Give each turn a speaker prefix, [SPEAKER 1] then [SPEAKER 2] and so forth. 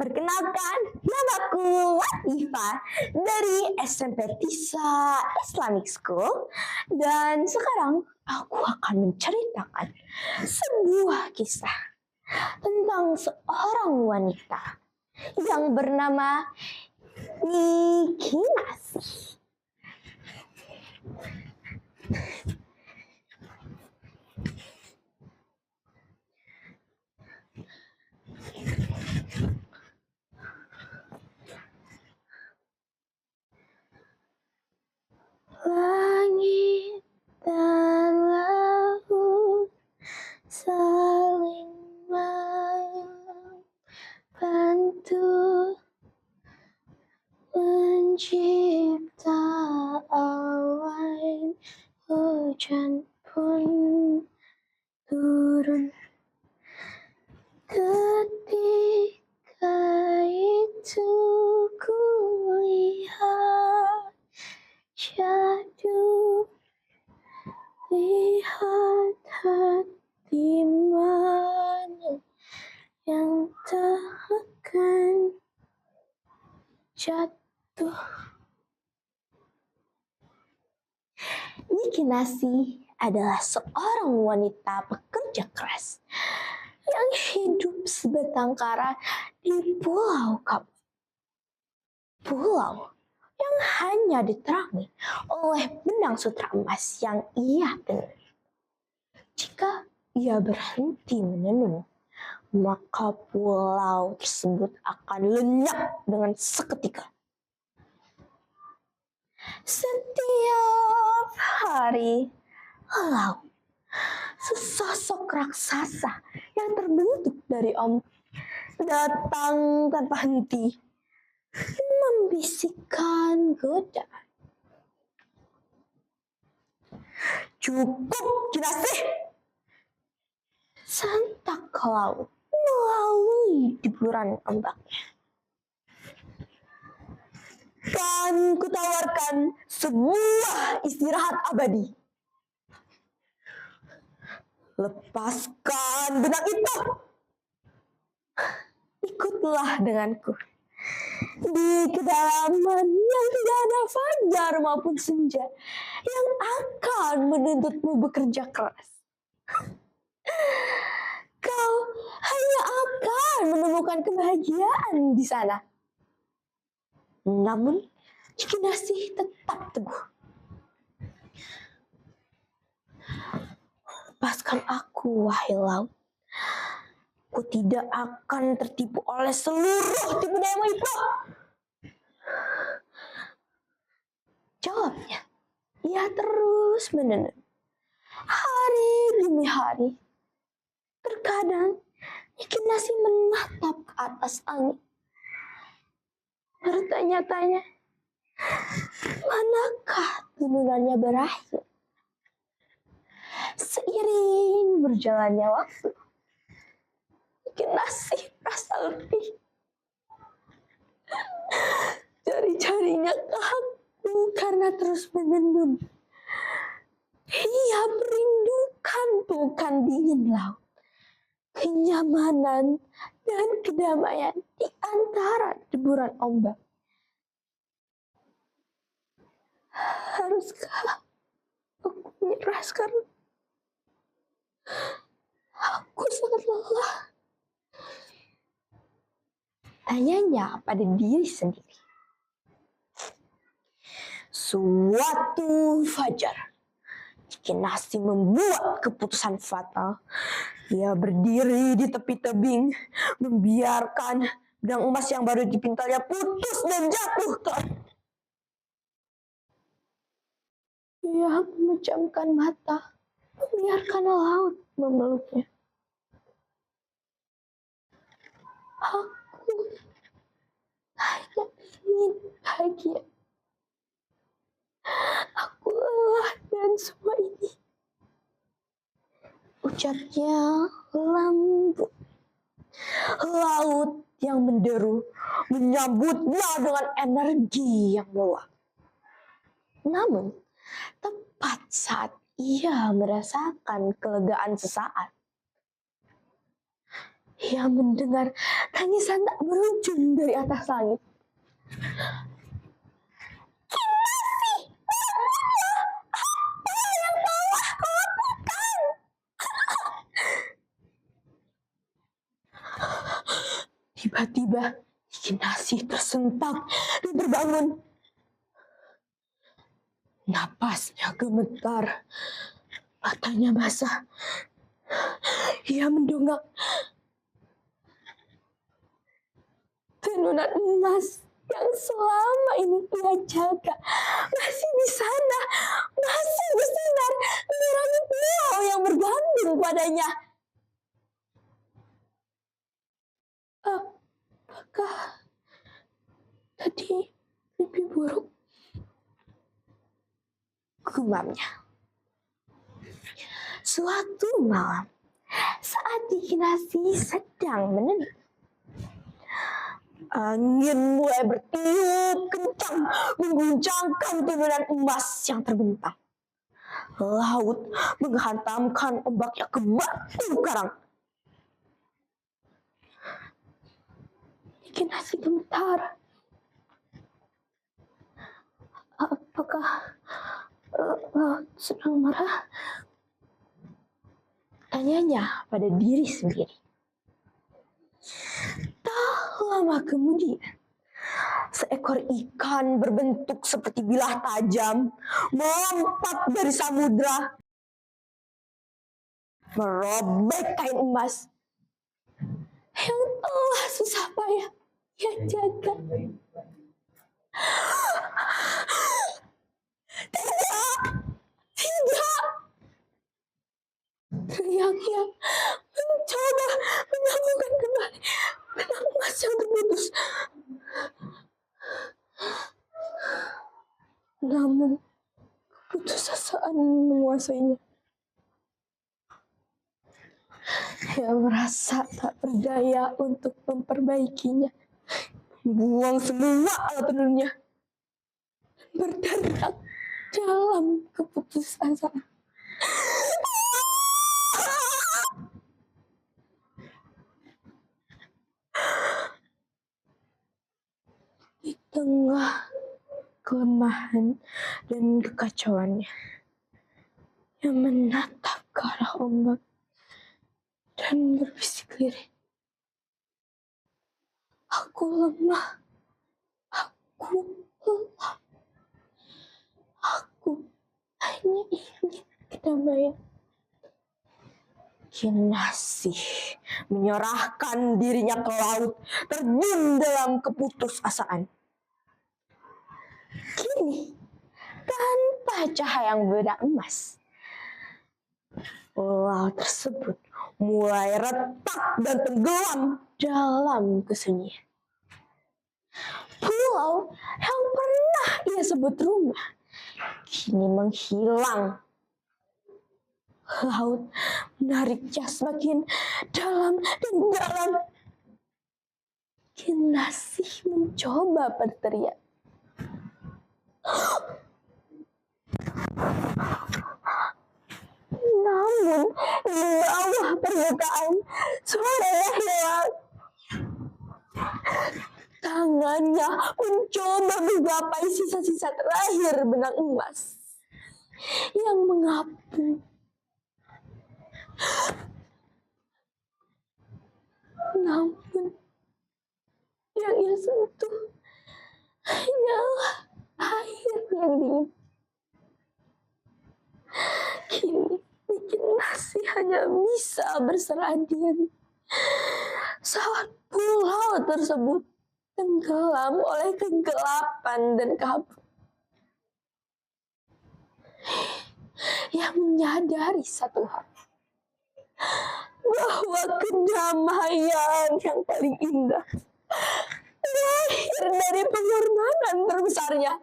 [SPEAKER 1] Perkenalkan, namaku Latifa dari SMP Tisa Islamic School. Dan sekarang aku akan menceritakan sebuah kisah tentang seorang wanita yang bernama Niki Nasi. Langit dan laut saling membantu mencipta awan, hujan pun turun. Ketika itu ku lihat jatuh, lihat hati mana yang tak akan jatuh. Niki Nasi adalah seorang wanita pekerja keras yang hidup sebatang kara di pulau yang hanya diterangi oleh benang sutra emas yang ia tenun. Jika ia berhenti menenun, maka pulau tersebut akan lenyap dengan seketika. Setiap hari, laut, sesosok raksasa yang terbentuk dari ombak datang tanpa henti, membisikkan godaan. Cukup, Kinasih! Sentak laut melalui deburan ombaknya. Dan kutawarkan sebuah istirahat abadi. Lepaskan benang itu. Ikutlah denganku di kedalaman yang tidak ada fajar maupun senja yang akan menuntutmu bekerja keras. Kau hanya akan menemukan kebahagiaan di sana. Namun, Niki Nasi tetap teguh. Lepaskan aku, wahai laut. Aku tidak akan tertipu oleh seluruh tipu dayamu itu. Jawabnya, ia terus menenun. Hari demi hari. Terkadang, Niki Nasi menatap ke atas angin. Bertanya-tanya, manakah tenunannya berakhir? Seiring berjalannya waktu, Niki Nasi merasa letih. Jari-jarinya kaku karena terus menenun. Ia merindukan pelukan dingin laut, kenyamanan dan kedamaian di antara deburan ombak. Haruskah aku menyerah sekarang? Aku sangat lelah. Tanyanya pada diri sendiri. Suatu fajar, Niki Nasi membuat keputusan fatal. Ia berdiri di tepi tebing, membiarkan benang emas yang baru dipintalnya putus dan jatuh ke laut. Ia memejamkan mata, membiarkan laut memeluknya. Aku hanya ingin bahagia. Aku lelah dengan semua ini. Ucapnya lembut. Laut yang menderu menyambutnya dengan energi yang meluap. Namun, tepat saat ia merasakan kelegaan sesaat, Ia mendengar tangisan tak berujung dari atas langit. Kinasi, apa yang telah kau lakukan? Tiba-tiba Kinasi tersentak dan terbangun. Napasnya gemetar, matanya basah. Ia mendongak. Tenunan emas yang selama ini ia jaga masih di sana, masih bersinar menerangi pulau yang bergantung padanya. Apakah tadi mimpi buruk? Gumamnya. Suatu malam, saat Kinasi sedang menenun, angin mulai bertiup kencang, mengguncangkan tenunan emas yang terbentang. Laut menghantamkan ombaknya ke batu karang. Kinasi gemetar. Apakah laut sedang marah? Tanyanya pada diri sendiri. Tak lama kemudian, seekor ikan berbentuk seperti bilah tajam melompat dari samudra, merobek kain emas yang telah susah payah ia jaga. Tidak, teriaknya mencoba menyambungkan kembali benang emas yang terputus. Namun keputusasaan menguasainya. Ia merasa tak berdaya untuk memperbaikinya. Buang semua alat tenunnya. Berderak dalam keputusasaan. Di tengah kelemahan dan kekacauannya, ia menatap ke arah ombak dan berbisik lirih. Aku lemah, aku lelah, aku hanya ingin kedamaian. Kinasi menyerahkan dirinya ke laut, terjun dalam keputusasaan. Kini, tanpa cahaya yang bedak emas, pulau tersebut mulai retak dan tenggelam dalam kesunyian. Pulau yang pernah ia sebut rumah kini menghilang. Laut menariknya semakin dalam dan dalam. Kinasi mencoba berteriak. Namun di bawah permukaan suaranya hilang. Tangannya mencoba menggapai sisa-sisa terakhir benang emas yang mengapung. Namun yang ia sentuh hanyalah air yang dingin. Kini Kinasi hanya bisa berserah diri saat pulau tersebut tenggelam oleh kegelapan dan kabut. Ia menyadari satu hal, bahwa kedamaian yang paling indah lahir dari pengorbanan terbesarnya.